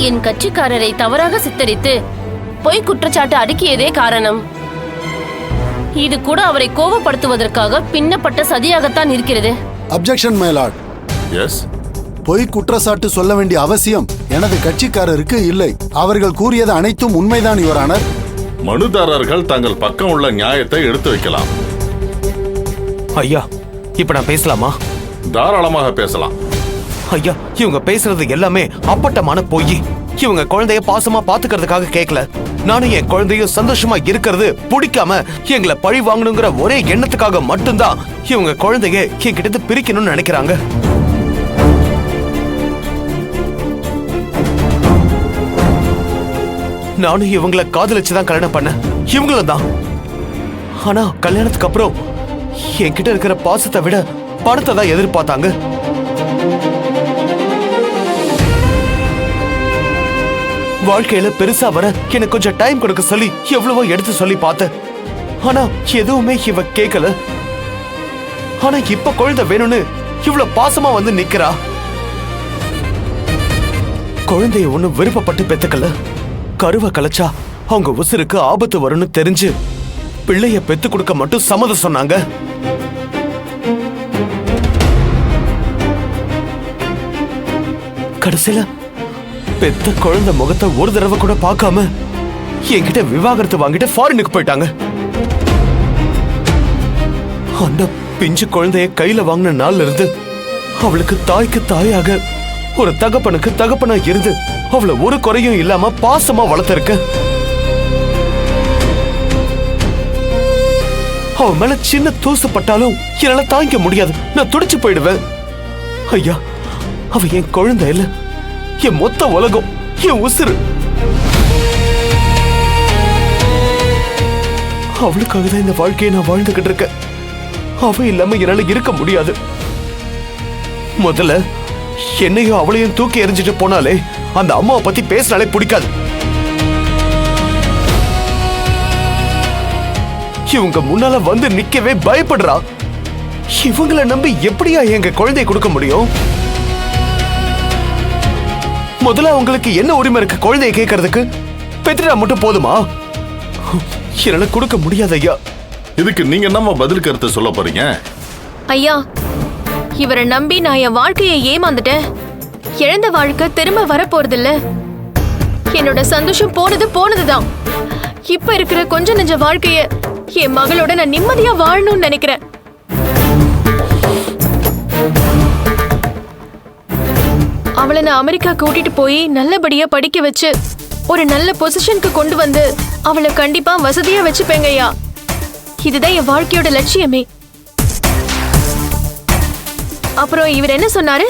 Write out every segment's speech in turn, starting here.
என் கட்சிக்காரரை தவறாக சித்தரித்து பொய் குற்றச்சாட்டு அடுக்கியதே காரணம். இது கூட அவரை கோபப்படுத்துவதற்காக பின்னப்பட்ட சதியாகத்தான் இருக்கிறது. Objection my Lord. எஸ். பொய் குற்றச்சாட்டு சொல்ல வேண்டிய அவசியம் எனது கட்சிக்காரருக்கு இல்லை. அவர்கள் கூறியது அனைத்தும் உண்மைதான் யுவர் ஆனர். மனுதாரர்கள் தங்கள் பக்கம் உள்ள நியாயத்தை எடுத்து வைக்கலாம். ஐயா, இப்ப நான் பேசலாமா? தாராளமாக பேசலாம். ஐயா, இவங்க பேசுறது எல்லாமே அப்பட்டமான பொய். இவங்க குழந்தைய பாசமா பாத்துக்கிறதுக்காக கேட்கல. நானும் என் குழந்தையும் சந்தோஷமா இருக்கிறது பிடிக்காம எங்களை பழி வாங்கணுங்கிற ஒரே எண்ணத்துக்காக மட்டும்தான் இவங்க குழந்தைய என்கிட்ட பிரிக்கணும்னு நினைக்கிறாங்க. நானும் இவங்களை காதலிச்சுதான் கல்யாணம் பண்ணேன், இவங்களும் தான். ஆனா கல்யாணத்துக்கு அப்புறம் என்கிட்ட இருக்கிற பாசத்தை விட பணத்தை தான் எதிர்பார்த்தாங்க. வாழ்க்கையில பெருசா வர எனக்கு கொஞ்சம் டைம் கொடுக்க சொல்லி எவ்வளவோ எடுத்து சொல்லி பார்த்தேன். ஆனா எதுவுமே இவ கேட்கல. ஆனா இப்ப குழந்தை வேணும்னு இவ்வளவு பாசமா வந்து நிக்கிறா. குழந்தைய ஒண்ணு விருப்பப்பட்டு பெத்துக்கல. கருவை கலைச்சா அவங்க உசுருக்கு ஆபத்து வரும்னு தெரிஞ்சு பிள்ளைய பெத்து கொடுக்க மட்டும் சம்மதம் சொன்னாங்க. கடைசியில பெத்த குழந்தை முகத்தை ஒரு தடவை கூட பார்க்காம என்கிட்ட விவாகரத்து வாங்கிட்டு ஃபாரினுக்கு போயிட்டாங்க. அந்த பிஞ்சு குழந்தைய கையில வாங்கின நாள்ல இருந்து அவளுக்கு தாய்க்கு தாயாக, ஒரு தகப்பனுக்கு தகப்பனா இருந்து அவளை ஒரு குறையும் இல்லாம பாசமா வளர்த்திருக்க. அவ மேல சின்ன தூசு பட்டாலும் என்னால தாங்கிக்க முடியாது. நான் துடிச்சு போயிடுவேன். ஐயா, அவ என் குழந்தை இல்ல, என் மொத்த உலகம், என் உசுறு. அவளுக்காக தான் இந்த வாழ்க்கையை நான் வாழ்ந்துகிட்டு இருக்கேன். அவ இல்லாம என்னால இருக்க முடியாது. முதல்ல என்னையும் அவளையும் தூக்கி எறிஞ்சிட்டு போனாலே அந்த அம்மாவை பத்தி பேசினாலே பிடிக்காது. இவங்க முன்னால வந்து நிக்கவே பயப்படுறா. இவங்களை நம்பி எப்படியா எங்க குழந்தையை கொடுக்க முடியும்? முதல்ல அவங்களுக்கு என்ன உரிமை இருக்கு குழந்தையை கேட்கறதுக்கு? பெற்றுட்டா மட்டும் போதுமா? என்னால கொடுக்க முடியாது ஐயா. இதுக்கு நீங்க நம்ம பதில் கருத்து சொல்ல போறீங்க? ஐயா, இவரை நம்பி நான் என் வாழ்க்கையை ஏமாந்துட்டேன். இழந்த வாழ்க்கை திரும்ப வரப்போறது இல்ல. என்னோட சந்தோஷம் போனதுதான். இப்ப இருக்கிற கொஞ்ச நெஞ்ச வாழ்க்கைய என் மகளோட நான் நிம்மதியா வாழணும்னு நினைக்கிறேன். அவளை நான் அமெரிக்கா கூட்டிட்டு போய் நல்லபடியா படிக்க வச்சு ஒரு நல்ல பொசிஷனுக்கு கொண்டு வந்து அவளை கண்டிப்பா வசதியா வச்சுப்பேங்க ஐயா. இதுதான் என் வாழ்க்கையோட லட்சியமே. அப்புறம் இவர் என்ன சொன்னாரு?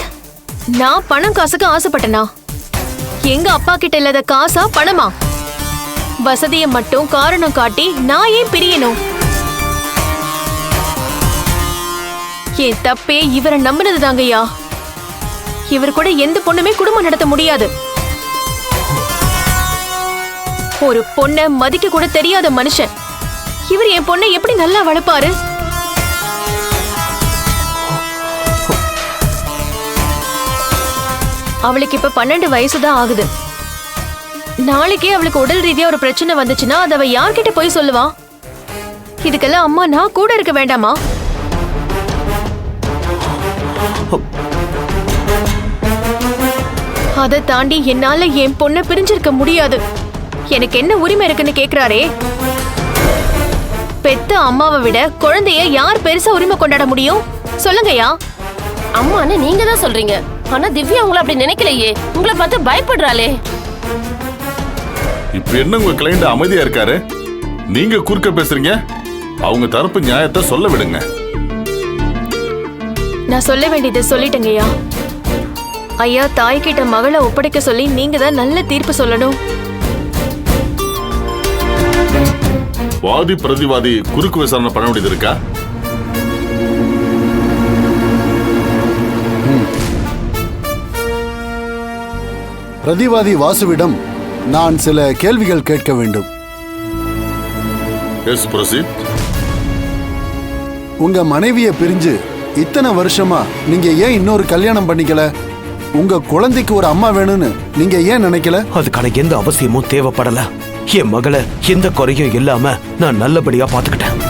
நான் பணம் காசுக்கு ஆசைப்பட்டனா? எங்க அப்பா கிட்ட இல்லாத காசா பணமா? வசதியை மட்டும் காரணம் காட்டி நான் ஏன் பிரியணும்? என் தப்பே இவரை நம்பினது தாங்கய்யா. இவர் கூட எந்த பொண்ணுமே குடும்பம் நடத்த முடியாது. ஒரு பொண்ணை மதிக்க கூட தெரியாத மனுஷன் இவர் என் பொண்ணை எப்படி நல்லா வளர்ப்பாரு? அவளுக்கு இப்ப 12 வயசுதான் ஆகுது. நாளைக்கே அவளுக்கு உடல் ரீதியா ஒரு பிரச்சனை வந்துச்சுன்னா அதை அவ யார்கிட்ட போய் சொல்லுவா? இதுக்கெல்லாம் அம்மா நான் கூட இருக்க வேண்டாமா? அதை தாண்டி என்னால என் பொண்ணை பிரிஞ்சிருக்க முடியாது. எனக்கு என்ன உரிமை இருக்குன்னு கேக்குறாரே. பெத்த அம்மாவை விட குழந்தைய யார் பெருசா உரிமை கொண்டாட முடியும்? சொல்லுங்கய்யா. அம்மான்னு நீங்க தான் சொல்றீங்க. ஆனா திவ்யா உங்களை அப்படி நினைக்கலையே. உங்களை பார்த்து பயப்படுறாளே. இப்ப என்ன உங்க கிளைண்ட் அமைதியா இருக்காரு? நீங்க குறுக்க பேசுறீங்க. அவங்க தரப்பு நியாயத்தை சொல்ல விடுங்க. நான் சொல்ல வேண்டியதை சொல்லிட்டேங்கய்யா. ஐயா, தாய்கிட்ட மகளை ஒப்படைக்க சொல்லி நீங்க தான் நல்ல தீர்ப்பு சொல்லணும். வாதி பிரதிவாதி குறுக்கு விசாரணை பண்ண வேண்டியது இருக்கா? பிரதிவாதி வாசுவிடம் நான் சில கேள்விகள் கேட்க வேண்டும். Yes, proceed. உங்க மனைவியை பிரிஞ்சு இத்தனை வருஷமா நீங்க ஏன் இன்னொரு கல்யாணம் பண்ணிக்கல? உங்க குழந்தைக்கு ஒரு அம்மா வேணும்னு நீங்க ஏன் நினைக்கல? அதுக்கான எந்த அவசியமும் தேவைப்படல. என் மகளை எந்த குறையும் இல்லாம நான் நல்லபடியா பாத்துக்கிட்டேன்.